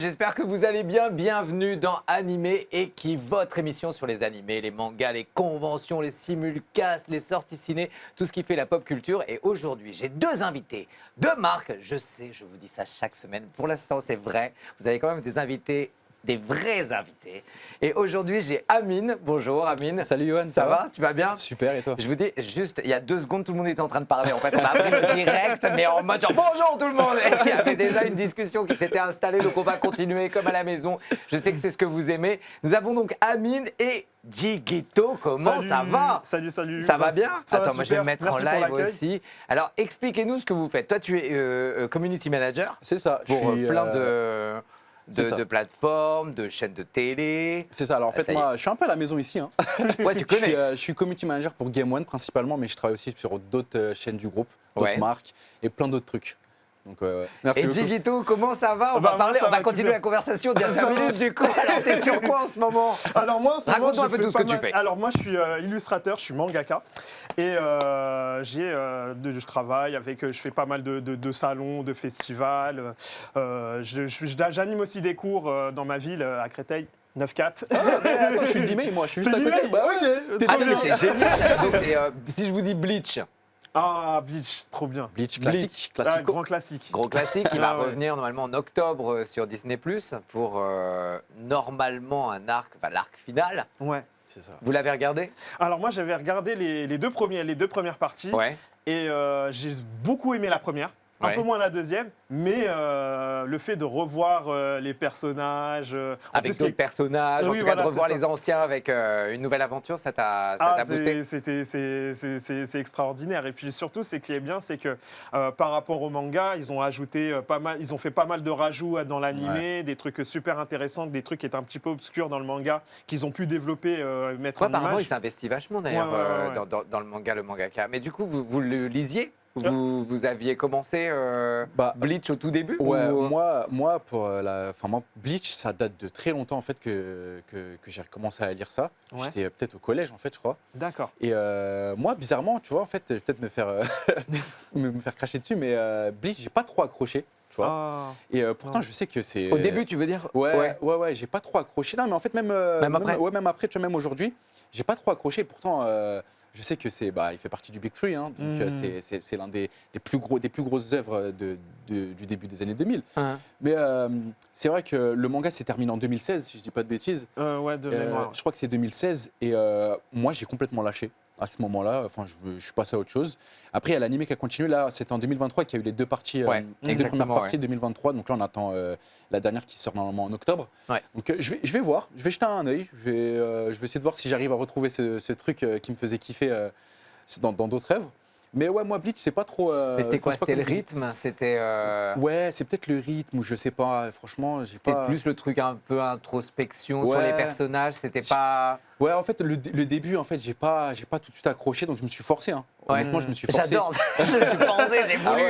J'espère que vous allez bien. Bienvenue dans Animé Eki, votre émission sur les animés, les mangas, les conventions, les simulcasts, les sorties ciné, tout ce qui fait la pop culture. Et aujourd'hui, j'ai deux invités de marque. Je sais, je vous dis ça chaque semaine. Pour l'instant, c'est vrai. Vous avez quand même des invités, des vrais invités. Et aujourd'hui, j'ai Amine. Bonjour Amine. Salut Johan, Ça va? Tu vas bien? Super, et toi? Je vous dis juste, il y a 2 secondes, tout le monde était en train de parler. En fait, on a pris le direct, mais en mode genre bonjour tout le monde. Et il y avait déjà une discussion qui s'était installée, donc on va continuer comme à la maison. Je sais que c'est ce que vous aimez. Nous avons donc Amine et Jigito. Comment ça va? Salut. Ça va bien? Ça va Attends, moi je vais super. me mettre Merci en pour live l'accueil. aussi. Alors, expliquez-nous ce que vous faites. Toi, tu es community manager C'est ça. pour je suis, plein c'est ça. de plateformes, de chaînes de télé. C'est ça. Alors en Ça fait, y est. moi, je suis un peu à la maison ici. Hein. Ouais, tu connais. Je suis community manager pour Game One principalement, mais je travaille aussi sur d'autres chaînes du groupe, d'autres Ouais. marques et plein d'autres trucs. Donc, ouais. Merci Et beaucoup. Jigito, comment ça va? On Bah, va moi, parler, ça on va va continuer super. la conversation d'il y a 5 Ça minutes marche. du coup. Alors, t'es sur quoi en ce moment? Alors moi, en ce moment, Raconte-nous un je peu fais tout ce pas que tu mal- fais. Alors moi, je suis illustrateur, je suis mangaka et je travaille avec, je fais pas mal de salons, de festivals. J'anime aussi des cours dans ma ville à Créteil. 9-4. Mais attends, je suis d'email, moi, je suis juste à côté. Bah, ouais. Ok, T'es Ah trop non, mais bien. c'est génial. Donc, si je vous dis Bleach, Ah, Bleach, trop bien. Bleach, Bleach. classique. Ah, classico. grand classique. gros classique, il va Ah ouais. revenir normalement en octobre sur Disney+, pour normalement un arc, enfin l'arc final. Ouais. C'est ça. Vous l'avez regardé? Alors moi, j'avais regardé les deux premières parties. Ouais. Et j'ai beaucoup aimé la première, un Ouais. peu moins la deuxième, mais le fait de revoir les personnages, en Avec plus, d'autres personnages, en Oui, tout cas voilà, de revoir c'est les ça. anciens avec une nouvelle aventure, ça t'a boosté? c'est extraordinaire. Et puis surtout, ce qui est bien, c'est que par rapport au manga, ils ont ajouté ils ont fait pas mal de rajouts dans l'animé, des trucs super intéressants, des trucs qui étaient un petit peu obscurs dans le manga, qu'ils ont pu développer, mettre Ouais, en apparemment, il image. s'investit vachement d'ailleurs Ouais. dans le manga, le mangaka. Mais du coup, vous le lisiez? Ah. Vous aviez commencé Bah, Bleach au tout début? Ouais, ou- moi, moi, Bleach, ça date de très longtemps en fait que j'ai recommencé à lire ça. Ouais. J'étais peut-être au collège en fait, je crois. D'accord. Et moi, bizarrement, tu vois, en fait, je vais peut-être me faire, me faire cracher dessus, mais Bleach, j'ai pas trop accroché, tu vois. Ah. Et pourtant, je sais que c'est. Au début, tu veux dire? Ouais, j'ai pas trop accroché. Non, mais en fait, même après même après, tu vois, même aujourd'hui, j'ai pas trop accroché. Pourtant, je sais que il fait partie du Big Three, hein, donc c'est l'un des plus grosses œuvres du début des années 2000. Hein. Mais c'est vrai que le manga s'est terminé en 2016, si je dis pas de bêtises. Ouais, de mémoire. Je crois que c'est 2016 et moi j'ai complètement lâché à ce moment-là. Enfin, je suis passé à autre chose. Après, il y a l'anime qui a continué. Là, c'est en 2023 qu'il y a eu les deux parties, Ouais, les deux exactement, premières parties ouais. 2023. Donc là, on attend la dernière qui sort normalement en octobre. Ouais. Donc je vais voir, je vais jeter un œil. Je vais essayer de voir si j'arrive à retrouver ce truc qui me faisait kiffer dans d'autres œuvres. Mais ouais, moi Bleach, c'est pas trop. Mais c'était quoi? c'est pas C'était le comme- rythme? C'était Ouais, c'est peut-être le rythme ou je sais pas. Franchement, j'ai c'était pas. plus le truc un peu introspection sur Ouais. les personnages? C'était pas... Ouais, en fait, le début, en fait, j'ai pas tout de suite accroché, donc je me suis forcé. Hein. Ouais. Honnêtement, je me suis forcé. J'adore, je suis pensé, j'ai voulu,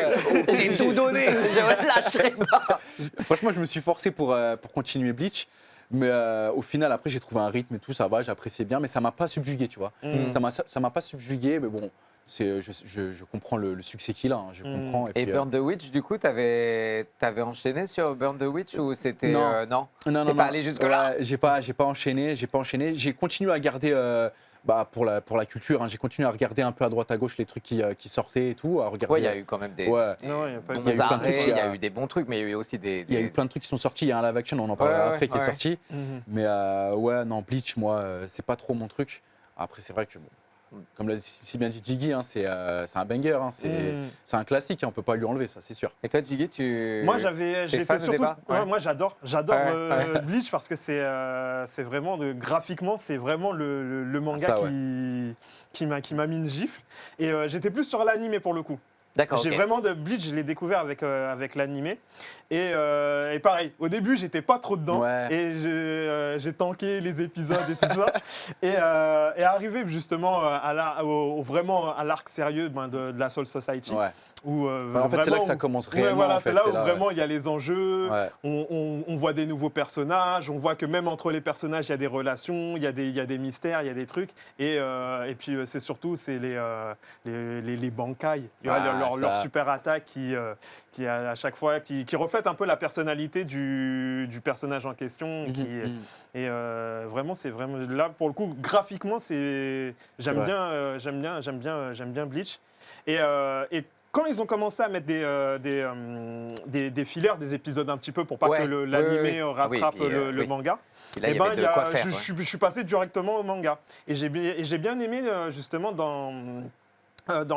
Ah j'ai tout donné, je ne lâcherai pas. Franchement, je me suis forcé pour continuer Bleach. Mais au final, après, j'ai trouvé un rythme et tout, ça va, j'appréciais bien, mais ça m'a pas subjugué, tu vois. Ça m'a pas subjugué, mais bon, je comprends le succès qu'il a, hein, je comprends. Et puis, Burn the Witch, du coup, t'avais enchaîné sur Burn the Witch ou c'était... Non. non? non, T'es pas allé jusque-là? J'ai pas enchaîné, J'ai continué à garder, pour la culture, hein, j'ai continué à regarder un peu à droite à gauche les trucs qui sortaient et tout, à regarder. Ouais, il y a eu quand même des Ouais. Non, il y a pas eu bons il y a eu plein de arrêts, trucs, il y a eu des bons trucs, mais il y a eu aussi des... Il y a eu plein de trucs qui sont sortis, il y a un live action, on en parlera Ouais, après, qui est ouais. sorti. Mhm. Mais ouais, non, Bleach, moi, c'est pas trop mon truc. Après, c'est vrai que, bon, comme l'a si bien dit Jiggy, hein, c'est un banger, hein, c'est un classique, hein, on peut pas lui enlever, ça, c'est sûr. Et toi, Jiggy, tu... Moi, T'es j'étais fan au surtout. départ? Ouais. Moi, j'adore Ouais. Bleach parce que c'est vraiment graphiquement, c'est vraiment le manga Ça, qui m'a mis une gifle. Et j'étais plus sur l'animé pour le coup. D'accord, J'ai ok. vraiment de Bleach, je l'ai découvert avec l'animé. Et pareil, au début, j'étais pas trop dedans. Ouais. Et j'ai tanké les épisodes et tout ça. Et arrivé justement vraiment à l'arc sérieux de la Soul Society. Ouais. Où, Bah, en fait, c'est là vraiment, que ça commence ouais, réellement. voilà, en fait, c'est là où ouais. vraiment il y a les enjeux. Ouais. On voit des nouveaux personnages, on voit que même entre les personnages, il y a des relations, il y a des mystères, il y a des trucs. Et puis c'est surtout les bankai, tu vois, Ah, leur ça. super attaque qui à chaque fois qui refait reflète un peu la personnalité du personnage en question. Et vraiment, c'est vraiment là pour le coup, graphiquement, j'aime vrai. bien Bleach. Et quand ils ont commencé à mettre des fillers, des épisodes un petit peu pour pas Ouais, que l'animé oui. rattrape Oui, puis, le oui. manga, Et là, il y ben, avait de quoi faire. Ouais. je suis passé directement au manga. Et j'ai bien aimé justement dans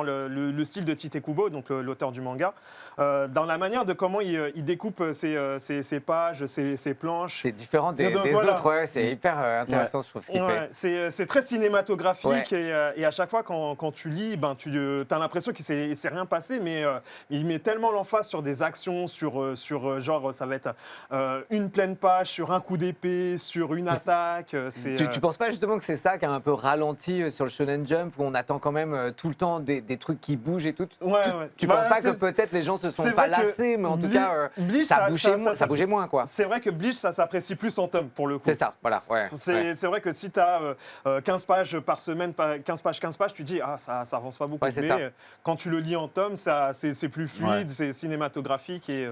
le style de Tite Kubo, donc l'auteur du manga, dans la manière de comment il découpe ses pages, ses planches. C'est différent des Voilà. autres, ouais, c'est hyper intéressant, je trouve, ce qu'il fait. Ouais, c'est très cinématographique Ouais. et à chaque fois quand tu lis, ben, tu as l'impression qu'il ne s'est rien passé, mais il met tellement l'emphase sur des actions, sur genre ça va être une pleine page, sur un coup d'épée, sur une attaque. Tu penses pas justement que c'est ça qui a un peu ralenti sur le Shonen Jump, où on attend quand même tout le temps des trucs qui bougent et tout? Ouais. Tu Bah, penses pas que c'est- peut-être les gens se sont c'est pas vrai que lassés, mais en tout Bleach- cas, Bleach, ça bougeait moins, quoi. C'est vrai que Bleach, ça s'apprécie plus en tome, pour le coup. C'est ça, voilà. Ouais, ouais. C'est vrai que si tu as 15 pages par semaine, 15 pages, tu dis, ah, ça avance pas beaucoup. Ouais, c'est Mais ça. Quand tu le lis en tome, c'est plus fluide, c'est cinématographique et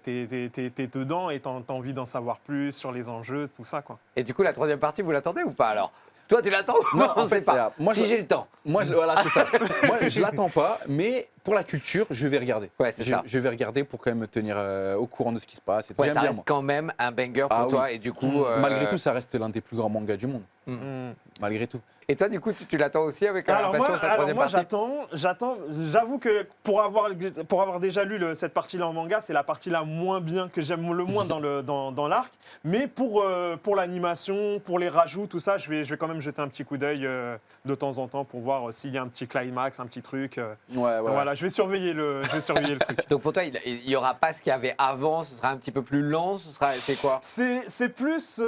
t'es dedans et t'as envie d'en savoir plus sur les enjeux, tout ça, quoi. Et du coup, la troisième partie, vous l'attendez ou pas alors? Toi, tu l'attends ou Non, on en sait fait, pas. regarde, moi, si je- j'ai le temps. Voilà, c'est ça. Moi, je l'attends pas, mais pour la culture, je vais regarder. Ouais, c'est ça. Je vais regarder pour quand même me tenir au courant de ce qui se passe. Et tout. Ouais, J'aime ça bien, reste moi. quand même un banger pour Ah toi. oui. Et du coup, Malgré tout, ça reste l'un des plus grands mangas du monde. Malgré tout. Et toi, du coup, tu l'attends aussi avec impatience la troisième partie? J'attends. J'avoue que pour avoir déjà lu cette partie-là en manga, c'est la partie la moins bien que j'aime le moins dans l'arc. Mais pour l'animation, pour les rajouts, tout ça, je vais quand même jeter un petit coup d'œil de temps en temps pour voir s'il y a un petit climax, un petit truc. Ouais. Voilà, je vais surveiller le truc. Donc pour toi, il y aura pas ce qu'il y avait avant, ce sera un petit peu plus lent, c'est quoi? C'est plus.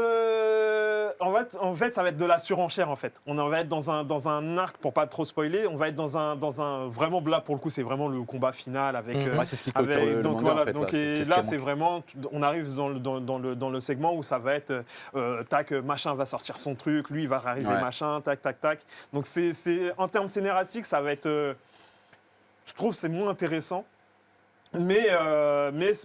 En fait, ça va être de la surenchère, en fait. On va être dans un arc, pour pas trop spoiler, on va être dans un. Vraiment, là, pour le coup, c'est vraiment le combat final avec. Ouais, c'est ce qui clôture le donc manga, voilà, en fait. donc, Là, et c'est ce là, qui c'est manque. vraiment. On arrive dans le segment où ça va être. Tac, machin va sortir son truc, lui, il va arriver, Ouais. machin, tac, tac, tac. Donc, en termes scénaristiques, ça va être. Je trouve que c'est moins intéressant. Mais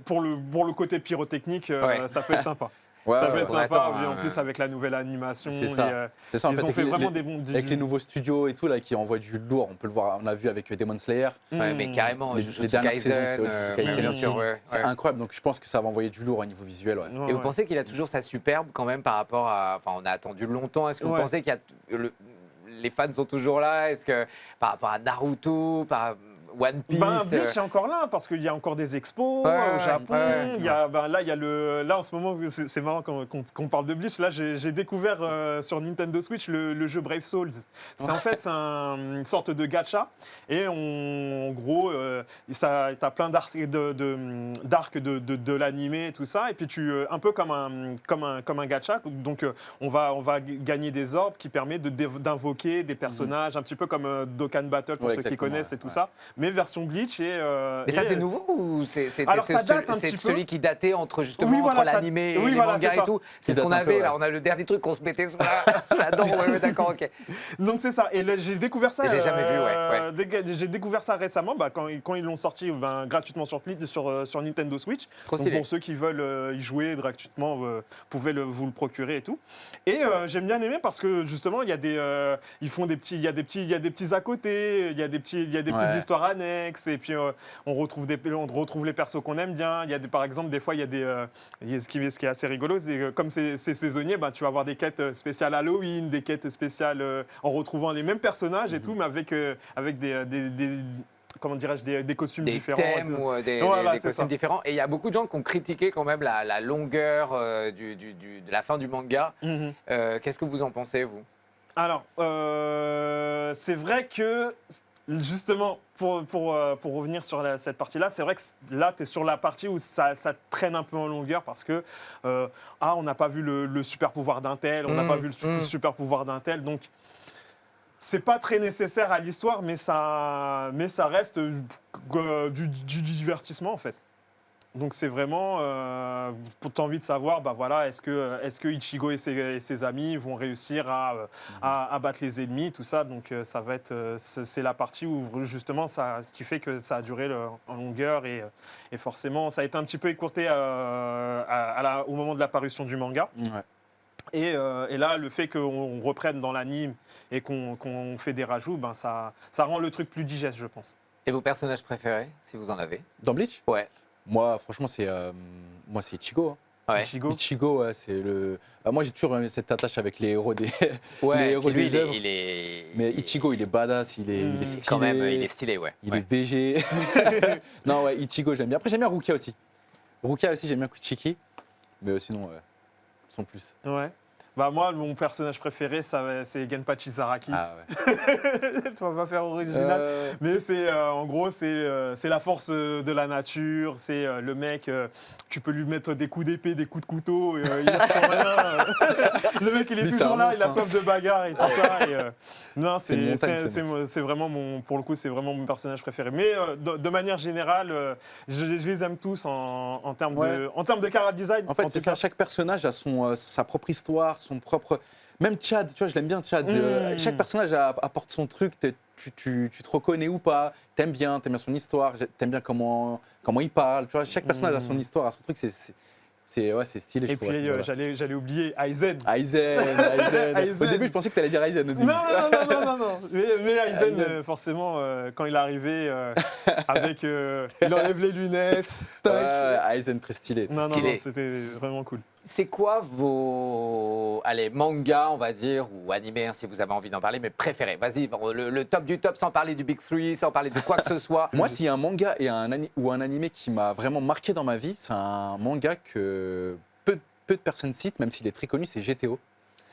pour le côté pyrotechnique, Ouais. ça peut être sympa. Ouais, Ça ouais, peut ce être qu'on sympa, attend, en hein. plus avec la nouvelle animation. C'est ça. C'est ça, en ils ont avec fait les- vraiment les- des bons. Avec les nouveaux studios et tout, là, qui envoient du lourd. On peut le voir, on l'a vu avec Demon Slayer. Ouais, mais carrément, Les Jujutsu dernières Kaisen, saisons, c'est Jujutsu Kaisen bien aussi. sûr, ouais. C'est incroyable, donc je pense que ça va envoyer du lourd au niveau visuel. Ouais. Et vous pensez qu'il a toujours sa superbe quand même par rapport à... Enfin, on a attendu longtemps. Est-ce que vous Ouais. pensez qu'il y a... les fans sont toujours là? Est-ce que par rapport à Naruto, par One Piece... Bleach est encore là parce qu'il y a encore des expos Ouais, au ouais, Japon. ouais. Il y a, là, il y a là en ce moment, c'est marrant qu'on parle de Bleach. Là, j'ai découvert sur Nintendo Switch le jeu Brave Souls. En fait, c'est une sorte de gacha. Et en gros, t'as plein d'arcs de l'animé et tout ça. Et puis un peu comme un gacha. Donc on va gagner des orbes qui permettent d'invoquer des personnages, un petit peu comme Dokkan Battle pour Ouais, ceux qui exactement, connaissent et tout ouais. ça. Mais version Bleach Mais ça, c'est nouveau ou Alors, ça date un c'est petit peu. celui qui datait entre justement Oui, voilà, entre ça- l'animé et oui, les voilà, mangas c'est et ça. tout? C'est Il ce qu'on date un peu, avait ouais. là. On a le dernier truc qu'on se mettait sur la dent. Ouais, d'accord, ok. Donc c'est ça. Et là, j'ai découvert ça. Et j'ai jamais vu, J'ai découvert ça récemment, quand ils l'ont sorti gratuitement sur Nintendo Switch. Trop Donc stylé. pour ceux qui veulent y jouer gratuitement, vous pouvez vous le procurer et tout. Et j'aime bien aimer parce que justement il y a ils font des petits, il y a des petits à côté, il y a des petites Ouais. histoires annexes et puis on retrouve les persos qu'on aime bien. Par exemple des fois il y a ce qui est assez rigolo, c'est que comme c'est saisonnier, tu vas avoir des quêtes spéciales Halloween, des quêtes spéciales en retrouvant les mêmes personnages et tout, mais avec des comment dirais-je, des costumes Des différents. thèmes ou Voilà, des c'est costumes ça. différents. Et il y a beaucoup de gens qui ont critiqué quand même la longueur de la fin du manga. Mhm. Qu'est-ce que vous en pensez, vous? Alors, c'est vrai que, justement, pour revenir sur cette partie-là, c'est vrai que là, tu es sur la partie où ça traîne un peu en longueur parce que, on n'a pas vu le super pouvoir d'un tel, on n'a pas vu le super pouvoir d'un tel, donc c'est pas très nécessaire à l'histoire, mais ça reste du divertissement, en fait. Donc c'est vraiment, t'as envie de savoir, bah voilà, est-ce que Ichigo et ses amis vont réussir à battre les ennemis, tout ça. Donc ça va être, c'est la partie où justement qui fait que ça a duré en longueur et forcément ça a été un petit peu écourté au moment de la parution du manga. Ouais. Et là, le fait qu'on reprenne dans l'anime et qu'on fait des rajouts, ben ça rend le truc plus digeste, je pense. Et vos personnages préférés, si vous en avez? Dans Bleach, Ouais. moi, franchement, c'est Ichigo. Hein. Ouais. Ichigo. Ichigo, ouais, c'est le. Moi, j'ai toujours eu cette attache avec les héros des. les Ouais, héros puis lui, des œuvres. il est. Mais Ichigo, il est badass, il est stylé. Quand même, il est stylé, ouais. Il Ouais. est BG. Non, ouais, Ichigo, j'aime bien. Après, j'aime bien Rukia aussi. Rukia aussi, j'aime bien Kuchiki. Mais sinon, sans plus. Ouais. Bah moi, mon personnage préféré, c'est Genpachi Zaraki. Ah ouais. Tu vas pas faire original. Mais en gros, c'est la force de la nature. C'est le mec, tu peux lui mettre des coups d'épée, des coups de couteau, il ressent rien. Le mec, il est Lui, c'est toujours un là, monstre, il a hein. soif de bagarre et tout ça. Non, C'est une montagne, c'est vraiment pour le coup, c'est vraiment mon personnage préféré. Mais de manière générale, je les aime tous en termes de chara design. En fait, tout c'est ça. cas. Chaque personnage a sa propre histoire, son propre. Même Chad, tu vois, je l'aime bien, Chad. Chaque personnage apporte son truc. Tu te reconnais ou pas. T'aimes bien son histoire. T'aimes bien comment il parle. Tu vois, chaque personnage a son histoire, a son truc. C'est stylé, je Et trouve. puis, j'allais oublier Aizen. Aizen. Aizen. Au début, je pensais que tu allais dire Aizen. Au début. Non. Mais Aizen, forcément, quand il est arrivé, il enlève les lunettes. Tac. Aizen, très stylé. Non, stylé. c'était vraiment cool. C'est quoi vos mangas, on va dire, ou animés, hein, si vous avez envie d'en parler, mais préférés? Vas-y, le top du top, sans parler du Big Three, sans parler de quoi que ce soit. Moi, s'il y a un manga ou un animé qui m'a vraiment marqué dans ma vie, c'est un manga que peu de personnes citent, même s'il est très connu, c'est GTO.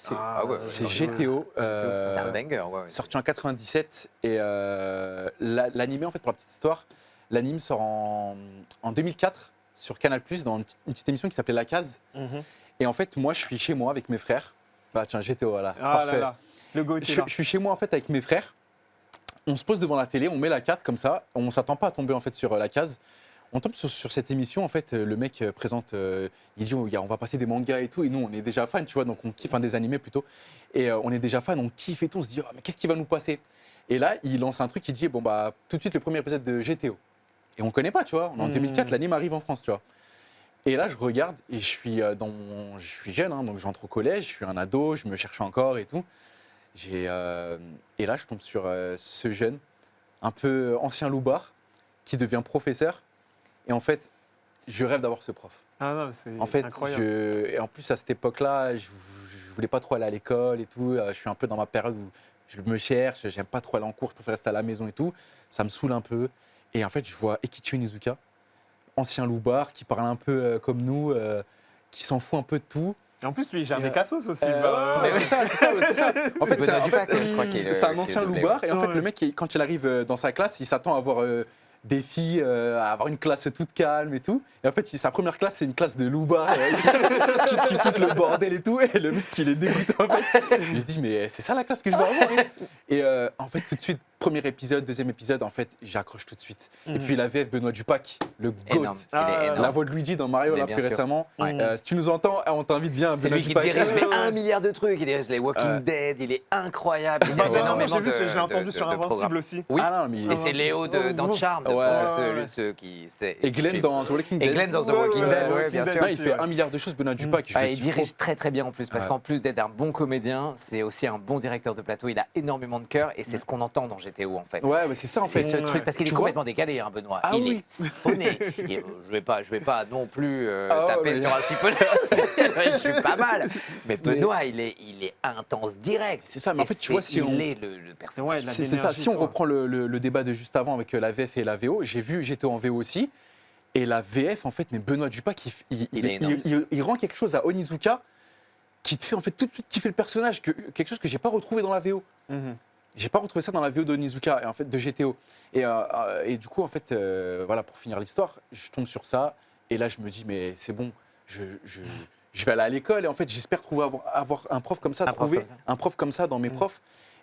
Ah ouais, C'est ouais, GTO. c'est un banger, ouais. Sorti en 97. Et l'animé, en fait, pour la petite histoire, l'anime sort en 2004 sur Canal+, dans une petite émission qui s'appelait La Case. Et en fait, moi, je suis chez moi avec mes frères. Bah tiens, GTO, voilà. Ah Parfait. là, le go était là. Je suis chez moi, en fait, avec mes frères. On se pose devant la télé, on met la 4 comme ça. On ne s'attend pas à tomber, en fait, sur La Case. On tombe sur cette émission, en fait, le mec présente, il dit, on va passer des mangas et tout, et nous, on est déjà fans, tu vois, donc on kiffe, enfin des animés plutôt, et on est déjà fans, on kiffe et tout, on se dit, oh, mais qu'est-ce qui va nous passer? Et là, il lance un truc, il dit, bon, bah, tout de suite, le premier épisode de GTO. Et on connaît pas, tu vois, en 2004, l'anime arrive en France, tu vois. Et là, je regarde, et je suis jeune, hein, donc j'entre au collège, je suis un ado, je me cherche encore et tout. Et là, je tombe sur ce jeune, un peu ancien loupard, qui devient professeur. Et en fait, je rêve d'avoir ce prof. Ah non, c'est En fait, incroyable. et en plus, à cette époque-là, je voulais pas trop aller à l'école et tout. Je suis un peu dans ma période où je me cherche, j'aime pas trop aller en cours, je préfère rester à la maison et tout. Ça me saoule un peu. Et en fait, je vois Ekichi Onizuka, ancien loupard, qui parle un peu comme nous, qui s'en fout un peu de tout. Et en plus, lui, il gère des cassos aussi. C'est ça. En fait, Benoît Dupac, je crois qu'il est- c'est un qui est ancien doublé, loupard. Et en fait, Ouais. le mec, quand il arrive dans sa classe, il s'attend à avoir des filles, à avoir une classe toute calme et tout. Et en fait, sa première classe, c'est une classe de loupards qui foutent le bordel et tout. Et le mec, il est dégoûté en fait. Il se dit, mais c'est ça la classe que je veux avoir. Et en fait, tout de suite, premier épisode, deuxième épisode, en fait, j'accroche tout de suite. Et puis la VF Benoît Dupac, le GOAT. Énorme. Il est énorme. La voix de Luigi dans Mario, Mais là, bien plus sûr. récemment. Ouais. Si tu nous entends, on t'invite, viens. C'est Benoît lui qui Dupac. dirige mais 1 milliard de trucs. Il dirige les Walking Dead, il est incroyable. Il dirige Bah, énormément J'ai vu, de je l'ai entendu sur de Invincible programmes. aussi. Oui, Ah non, mais et c'est Léo dans Charmed, Ouais. ceux qui sait. Et Glenn dans The Walking Et Dead. Glenn dans The Ouais, Walking ouais, Dead, ouais, ouais, Walking bien Dead. sûr. Non, il fait 1 milliard de choses, Benoît Dupac. je Ah, le il kiffe dirige très très bien en plus, parce Ouais. qu'en plus d'être un bon comédien, c'est aussi un bon directeur de plateau. Il a énormément de cœur et c'est ce qu'on entend dans GTO en fait. trop. Ouais, mais c'est ça en C'est fait. ce truc, parce qu'il est Tu vois complètement décalé, hein, Benoît. Ah il oui. est siphonné. Je vais pas non plus Ah ouais, taper mais- sur un siphonneur. Je suis pas mal. Mais Benoît, il est intense direct. C'est ça, mais en Et fait, tu vois, si il on. est le personnage. Ouais, la C'est ça. d'énergie, Si on quoi. reprend le débat de juste avant avec la VF et la VO, j'ai vu GTO en VO aussi. Et la VF, en fait, mais Benoît Dupac, Il est énorme. il rend quelque chose à Onizuka qui te fait en fait tout de suite kiffer le personnage, quelque chose que j'ai pas retrouvé dans la VO. Mhm. J'ai pas retrouvé ça dans la VO d'Onizuka, et en fait de GTO. Et du coup, en fait, voilà, pour finir l'histoire, je tombe sur ça, et là je me dis, mais c'est bon, je vais aller à l'école, et en fait, j'espère avoir un prof comme ça, un prof comme ça dans mes profs.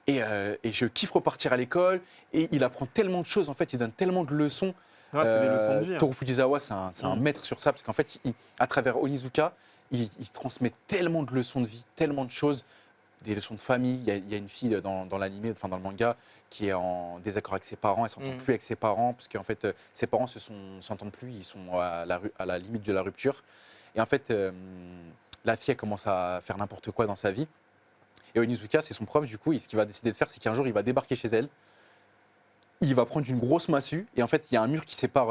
Et je kiffe repartir à l'école, et il apprend tellement de choses, en fait, il donne tellement de leçons. Ouais, c'est des leçons de vie. Toru Fujisawa, c'est un maître sur ça, parce qu'en fait, à travers Onizuka, il transmet tellement de leçons de vie, tellement de choses, des leçons de famille. Il y a une fille dans l'anime, enfin dans le manga, qui est en désaccord avec ses parents, elle s'entend plus avec ses parents, parce qu'en fait, ses parents s'entendent plus, ils sont à la limite de la rupture. Et en fait, la fille, elle commence à faire n'importe quoi dans sa vie. Et Onizuka, c'est son prof, du coup, ce qu'il va décider de faire, c'est qu'un jour, il va débarquer chez elle, il va prendre une grosse massue, et en fait, il y a un mur qui sépare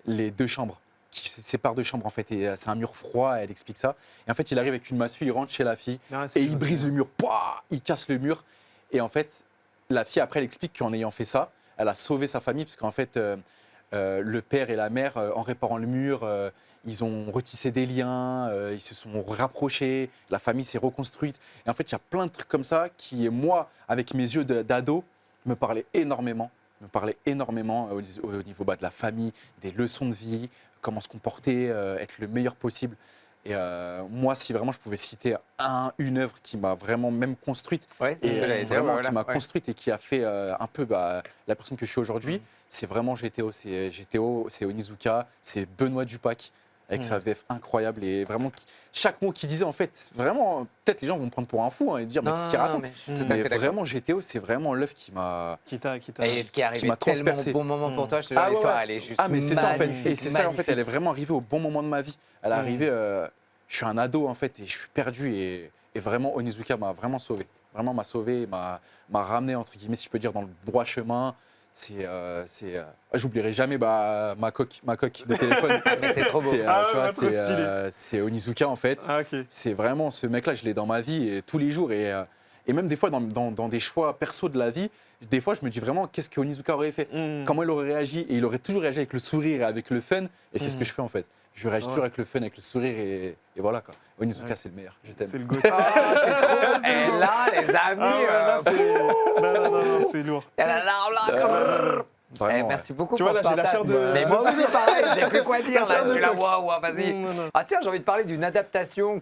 les deux chambres, qui sépare deux chambres, en fait, et c'est un mur froid, elle explique ça. Et en fait, il arrive avec une massue, il rentre chez la fille, et il brise le mur, pouah, il casse le mur, et en fait, la fille, après, elle explique qu'en ayant fait ça, elle a sauvé sa famille, parce qu'en fait, le père et la mère, en réparant le mur, ils ont retissé des liens, ils se sont rapprochés, la famille s'est reconstruite. Et en fait, il y a plein de trucs comme ça qui, moi, avec mes yeux d'ado, me parlaient énormément. Au niveau de la famille, des leçons de vie, comment se comporter, être le meilleur possible. Et moi, si vraiment je pouvais citer une œuvre qui m'a vraiment même construite, Ouais, c'est ce que j'allais dire. vraiment Voilà, qui m'a ouais. construite et qui a fait un peu la personne que je suis aujourd'hui, c'est vraiment GTO. C'est Onizuka, c'est Benoît Dupac avec sa VF incroyable et vraiment chaque mot qu'il disait en fait, vraiment, peut-être les gens vont me prendre pour un fou et dire mais qu'est-ce qu'il raconte. mais je suis tout à Mais fait d'accord. vraiment GTO, c'est vraiment l'œuvre qui m'a. Qui t'a. Et ce qui est arrivé m'a tellement transpercé. au bon moment pour toi, je te jure, Ah ouais, l'histoire, ouais. elle est juste Ah mais c'est ça en fait, magnifique, et c'est ça en fait, magnifique. elle est vraiment arrivée au bon moment de ma vie. Elle est arrivée, je suis un ado en fait et je suis perdu et vraiment Onizuka m'a vraiment sauvé. Vraiment m'a sauvé, m'a ramené entre guillemets si je peux dire dans le droit chemin. J'oublierai jamais ma coque de téléphone. Mais c'est trop beau. Ah ouais, trop C'est Onizuka en fait. Ah, ok. C'est vraiment ce mec-là, je l'ai dans ma vie et tous les jours et même des fois dans des choix perso de la vie, des fois je me dis vraiment qu'est-ce que Onizuka aurait fait, comment il aurait réagi et il aurait toujours réagi avec le sourire et avec le fun et c'est ce que je fais en fait. Je réagis toujours avec le fun, avec le sourire et voilà quoi. Onizuka c'est le meilleur, je t'aime. C'est le goût. Ah, c'est trop. Et là, les amis, Non, c'est lourd. il y a la larme là. comme- Vraiment, merci beaucoup Tu pour vois, ce là, j'ai la partage. chair de- Mais moi aussi, pareil, j'ai plus quoi dire. La chair Là, je de suis là, coq. waouh, vas-y. Non. Ah tiens, j'ai envie de parler d'une adaptation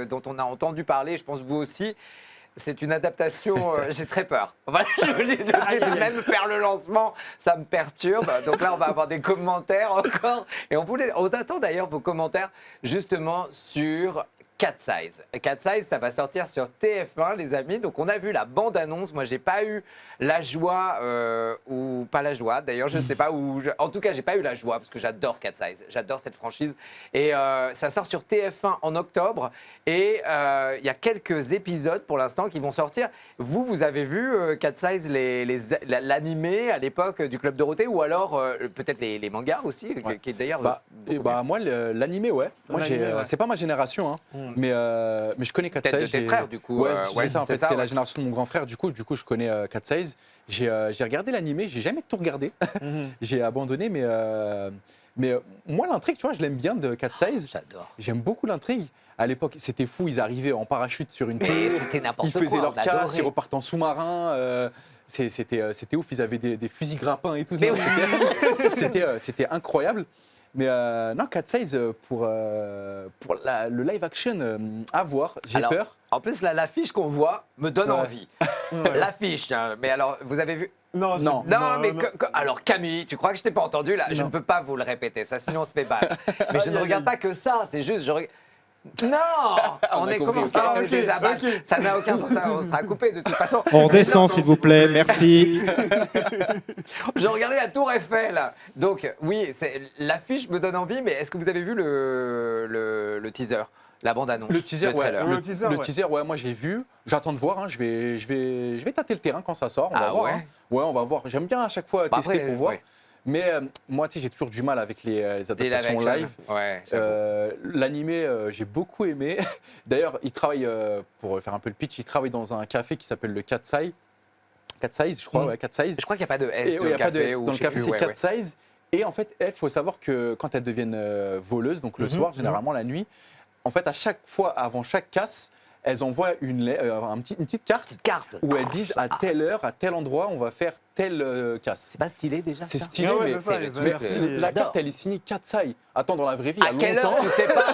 dont on a entendu parler, je pense vous aussi. C'est une adaptation, j'ai très peur. Voilà, je vous le dis tout de suite, même faire le lancement, ça me perturbe. Donc là, on va avoir des commentaires encore. Et on attend d'ailleurs vos commentaires justement sur Cat Size. Cat Size, ça va sortir sur TF1, les amis. Donc on a vu la bande-annonce. Moi, j'ai pas eu la joie, ou pas la joie, d'ailleurs, je ne sais pas. En tout cas, j'ai pas eu la joie parce que j'adore Cat Size. J'adore cette franchise. Et ça sort sur TF1 en octobre. Et il y a quelques épisodes pour l'instant qui vont sortir. Vous avez vu Cat Size, l'animé à l'époque du Club Dorothée, ou alors peut-être les mangas aussi, qui est d'ailleurs. moi l'animé ouais. Moi L'animé, ouais. c'est pas ma génération hein. Mais je connais Cat Peut-être de Size. tes frères, du coup. Ouais, ouais, c'est ça en fait, ça, c'est la ouais. génération de mon grand frère. Du coup je connais Cat Size. J'ai regardé l'animé, j'ai jamais tout regardé. J'ai abandonné, mais moi l'intrigue, tu vois, je l'aime bien de Cat Size. J'adore. J'aime beaucoup l'intrigue. À l'époque, c'était fou, ils arrivaient en parachute sur une Mais tour, c'était n'importe ils quoi. faisaient leur on adorait. casse, ils repartent en sous-marin. C'était ouf, ils avaient des fusils grappins et tout. Mais Non, oui. C'était incroyable. Mais non, Cat Size, pour le live action, à voir, j'ai Alors, peur. En plus, là, l'affiche qu'on voit me donne Ouais. envie. L'affiche, hein. Mais alors, vous avez vu. Non. Non. Non, mais alors Camille, tu crois que je t'ai pas entendu là? Je Non. ne peux pas vous le répéter, ça, sinon on se fait balle. Mais je ne Aïe, regarde aïe. pas que ça, c'est juste. Non, on a est compris. commencé, Ah, on est ok, déjà balle. ok. Ça n'a aucun sens, on sera coupé de toute façon. On redescend, s'il vous plaît, merci. Je regardais la Tour Eiffel. Donc oui, l'affiche me donne envie, mais est-ce que vous avez vu le teaser, la bande-annonce, Le teaser, ouais. trailer? Le teaser, ouais. teaser, ouais, moi j'ai vu. J'attends de voir. Hein. Je vais tâter le terrain quand ça sort. On va Ah voir. ouais. Hein. Ouais, on va voir. J'aime bien à chaque fois Bah tester après, pour voir. ouais. Mais moi, tu sais, j'ai toujours du mal avec les Les adaptations live action. live. Ouais, j'avoue. L'animé, j'ai beaucoup aimé. D'ailleurs, il travaille, pour faire un peu le pitch, il travaille dans un café qui s'appelle le Cat Size. Cat Size, je crois, ouais, Cat Size. Je crois qu'il n'y a pas de S Et dans ouais, le il y a pas de café. S. Ou Dans le je sais café, plus, c'est ouais, Cat ouais. Size. Et en fait, il faut savoir que quand elles deviennent voleuses, donc le soir, généralement la nuit, en fait, à chaque fois, avant chaque casse, elles envoient une petite carte Petite carte. où elles disent à telle heure, à tel endroit, on va faire telle casse. C'est pas stylé déjà C'est ça stylé, Ah ouais, mais c'est ça, c'est ils le ont mais l'air truc, stylés. la j'adore. carte, elle est signée Katsai. Attends, dans la vraie vie, il y a À quelle heure longtemps. tu sais pas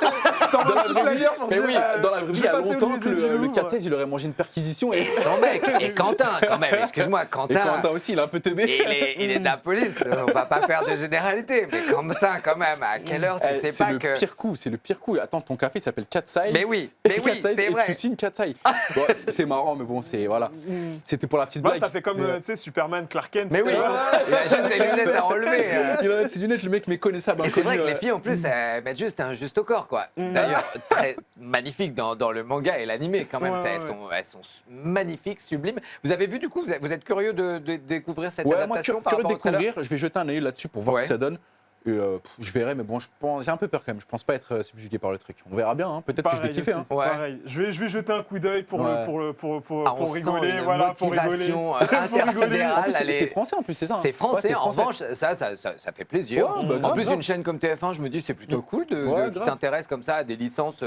T'en Dans as la un petit vraie vie, flyer pour mais dire, oui, dans la vraie vie, je il y vais a passer au longtemps musée que du le Louvre. Katsai, il aurait mangé une perquisition et Son mec et Quentin quand même, excuse-moi et Quentin. Quentin aussi, il a un peu teubé. Il est de la police, on va pas faire de généralité, mais Quentin quand même, à quelle heure tu sais C'est pas le que... pire coup, c'est le pire coup. Attends, ton café s'appelle Katsai. Mais oui, Katsai, c'est et vrai. tu signes Katsai. Bon, c'est marrant, mais bon, c'est voilà. C'était pour la petite Ouais, blague. ça fait comme Mais, tu sais, Superman, Clark Kent. Mais oui, tu vois. il a juste les lunettes à enlever. il enlève ses lunettes, le mec méconnaissable. Et c'est vrai inconnu, que les filles en plus elles mettent juste un juste au corps quoi. D'ailleurs très magnifique dans le manga et l'animé quand même. Ouais, Elles sont magnifiques, sublimes. Vous avez vu du coup, vous êtes curieux de découvrir cette Ouais, moi, adaptation par curieux de rapport au trailer? découvrir. Je vais jeter un œil là-dessus pour voir Ouais. ce que ça donne. Et, je verrai, mais bon, j'ai un peu peur quand même. Je pense pas être subjugué par le truc. On verra bien, hein. Peut-être que je vais Pareil kiffer. aussi, Hein. Ouais. pareil. Je vais jeter un coup d'œil pour, Ouais. Ah, on pour sent rigoler. une Voilà, pour rigoler. motivation En intersidérale. plus, elle est- c'est français en plus, c'est ça. hein. C'est français, Ouais, en revanche, ça fait plaisir. Ouais, bah, en grave, plus, grave. une chaîne comme TF1, je me dis, c'est plutôt cool Ouais, qui grave. s'intéresse comme ça à des licences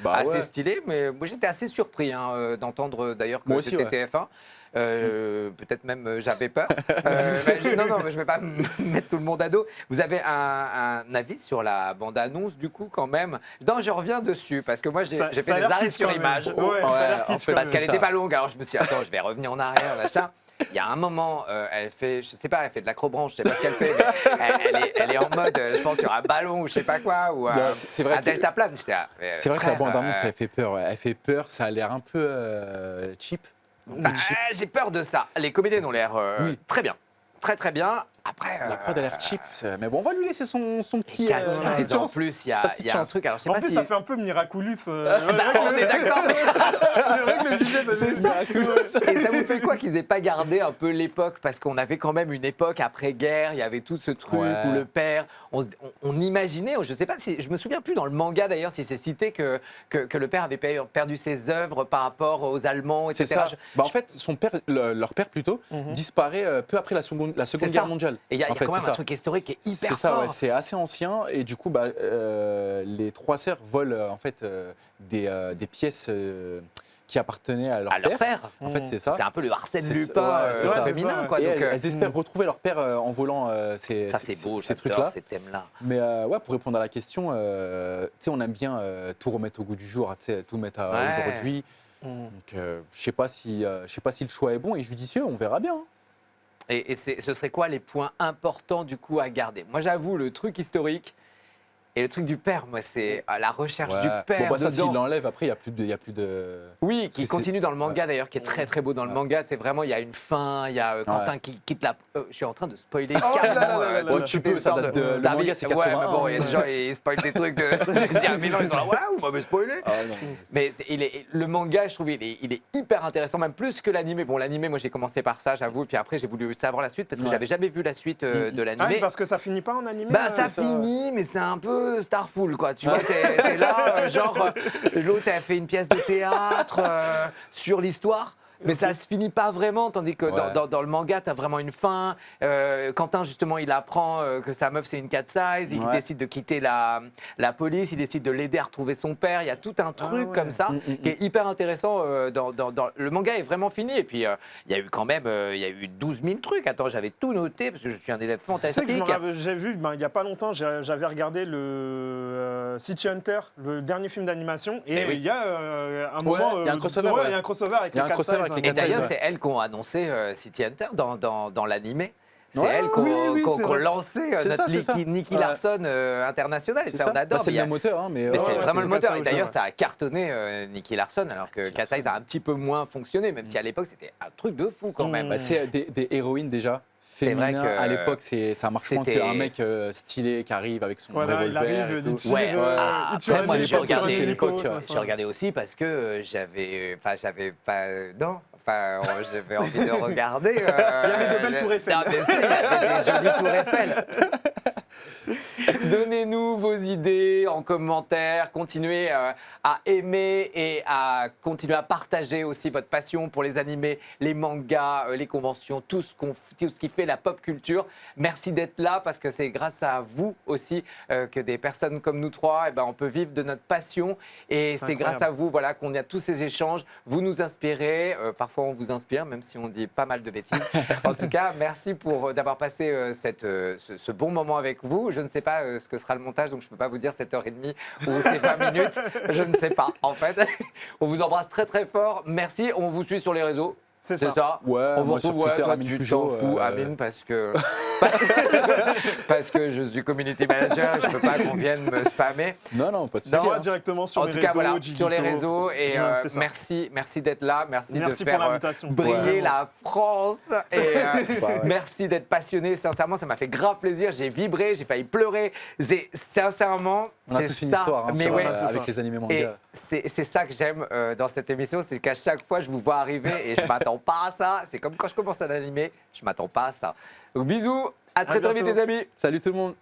Bah, assez ouais. stylées. Mais moi, j'étais assez surpris d'entendre d'ailleurs que Moi aussi, c'était ouais. TF1. Peut-être même j'avais peur. Non, mais je ne vais pas mettre tout le monde à dos. Vous avez un avis sur la bande-annonce, du coup, quand même? Non, je reviens dessus, parce que moi, j'ai Ça- fait ça a des l'air arrêts kitsch sur quand même. image. Ouais, ça a l'air kitsch en fait, quand Parce même. qu'elle c'est n'était ça. pas longue, alors je me suis dit, attends, je vais revenir en arrière, machin. Il y a un moment, elle fait, je sais pas, elle fait de l'acrobranche, je sais pas ce qu'elle fait, mais elle est en mode, je pense, sur un ballon ou je sais pas quoi, ou c'est vrai un que- deltaplane. J'étais là, C'est vrai que la frère, bande-annonce, elle fait peur. Elle fait peur, ça a l'air un peu cheap. bah, j'ai peur de ça. Les comédiens ont l'air Oui. très bien. Très très bien. Après, La prod a l'air cheap. Mais bon, on va lui laisser son petit. 4 petite size en chance. plus, il y Sa a, petite il y a un chance. truc, alors je sais En pas plus, si... ça fait un peu Miraculous. Bah, on est d'accord, mais... C'est vrai que le budget, C'est ça. Et ça vous fait quoi qu'ils aient pas gardé un peu l'époque? Parce qu'on avait quand même une époque après-guerre, il y avait tout ce truc Ouais. où le père, on imaginait, je sais pas si, je me souviens plus dans le manga d'ailleurs si c'est cité que le père avait perdu ses œuvres par rapport aux Allemands, C'est etc. ça. Bah, en fait, son père, leur père plutôt, disparaît peu après la Seconde C'est Guerre ça. mondiale. Et il y a En fait, quand même c'est un ça. truc historique qui est hyper C'est ça, fort. ouais, c'est assez ancien et du coup, bah, les trois sœurs volent en fait des pièces qui appartenaient à leur À leur père. En fait, c'est ça. C'est un peu le Arsène C'est- Lupin ouais, c'est ça. féminin, C'est ça. quoi. Et Donc, elles espèrent retrouver leur père en volant ces ça c'est beau, ces j'adore trucs-là. ces thèmes-là. Mais ouais, pour répondre à la question, tu sais, on aime bien tout remettre au goût du jour, tu sais, tout mettre à Ouais. aujourd'hui. Donc, je sais pas si le choix est bon et judicieux, on verra bien. Hein. Et ce serait quoi les points importants du coup à garder? Moi j'avoue, le truc historique et le truc du père, moi c'est la recherche Ouais. du père. Bon, bah, ça, dedans. s'il l'enlève, après, il n'y a plus de. Oui, qui Parce que continue dans le manga d'ailleurs, qui est très très beau dans le Ouais. manga. C'est vraiment, il y a une fin, il y a Quentin Ouais. qui quitte la. Je suis en train de spoiler là là carrément. là là là. Oh, tu peux, ça date de. Le Ça manga, arrive- c'est Ouais, 81. mais bon, il y a des gens, ils spoilent des trucs de. Tiens, mais non, ils sont là, ouais, vous m'avez spoilé. Ah, non. Mais le manga, je trouve, il est hyper intéressant, même plus que l'animé. Bon, l'animé, moi j'ai commencé par ça, j'avoue, puis après j'ai voulu savoir la suite parce que Ouais. j'avais jamais vu la suite de Ah, l'animé. parce que ça finit pas en animé. Bah ça finit, mais c'est un peu Starful quoi. Tu vois, t'es là, genre l'autre a fait une pièce de théâtre sur l'histoire. Mais ça se finit pas vraiment, tandis que Ouais. dans le manga, tu as vraiment une fin. Quentin, justement, il apprend que sa meuf, c'est une cat size. Il Ouais. décide de quitter la police. Il décide de l'aider à retrouver son père. Il y a tout un truc ouais. comme ça qui est hyper intéressant. Le manga est vraiment fini. Et puis, il y a eu quand même 12 000 trucs. Attends, j'avais tout noté parce que je suis un élève Tu sais que fantastique. j'ai vu, ben, il n'y a pas longtemps, j'avais regardé le City Hunter, le dernier film d'animation, et Eh oui. il y a un moment. il y a un crossover, ouais, ouais. il y a un crossover avec Il y a les un 4 crossover size. avec les Et Cat d'ailleurs, Size, c'est elles qui ont annoncé City Hunter dans l'animé. C'est Ouais, elles qui oui, ont oui, c'est vrai. lancé C'est notre ça, c'est ça. Nicky Ouais. Larson international. Et C'est ça, ça. on adore. Bah, c'est mais il y le a- même moteur, hein, mais. mais c'est ouais, vraiment c'est le Cat moteur. Size, Et d'ailleurs, ouais. ça a cartonné Nicky Larson, alors que Cat Size a un petit peu moins fonctionné, même si à l'époque, c'était un truc de fou quand même. Bah, tu sais, des héroïnes déjà. C'est vrai féminins, que à l'époque, c'est un marquement c'était- qu'un mec stylé qui arrive avec son Voilà, il revolver. arrive, et dit tout. tire, Ouais. il tire Après, les moi, hélicos, j'ai regardé tire les hélicos, l'époque, tout ça. J'ai regardé aussi parce que j'avais pas. Non. Enfin, j'avais envie de regarder. Il y avait de belles tours Eiffel. Non, mais si, il y avait des jolies tours Eiffel. Donnez-nous vos idées en commentaire. Continuez à aimer et à continuer à partager aussi votre passion pour les animés, les mangas, les conventions, tout ce qui fait la pop culture. Merci d'être là parce que c'est grâce à vous aussi que des personnes comme nous trois, eh ben, on peut vivre de notre passion. Et c'est grâce à vous voilà, qu'on a tous ces échanges. Vous nous inspirez. Parfois, on vous inspire, même si on dit pas mal de bêtises. En tout cas, merci d'avoir passé ce bon moment avec vous. Je ne sais pas ce que sera le montage, donc je ne peux pas vous dire 7h30 ou c'est 20 minutes. Je ne sais pas, en fait. On vous embrasse très, très fort. Merci. On vous suit sur les réseaux. C'est ça. Ouais, On vous moi, sur retrouve, Twitter, toi, Amine tu Pujol, t'en fous, Amine, parce que je suis community manager, je peux pas qu'on vienne me spammer. Non, pas de Non, souci. hein. directement sur En les tout réseaux cas, voilà, digitaux. sur les réseaux. Et Ouais, c'est ça. merci d'être là, merci Merci de pour faire l'invitation. briller Ouais. la France. Et Ouais. merci d'être passionné. Sincèrement, ça m'a fait grave plaisir. J'ai vibré, j'ai failli pleurer. Sincèrement, On a c'est tous une ça. histoire hein, Mais sur, ouais, c'est avec ça. les animés et manga. c'est ça que j'aime dans cette émission, c'est qu'à chaque fois, je vous vois arriver et je m'attends pas à ça. C'est comme quand je commence un animé, je m'attends pas à ça. Donc bisous, à très vite bientôt. les amis. Salut tout le monde.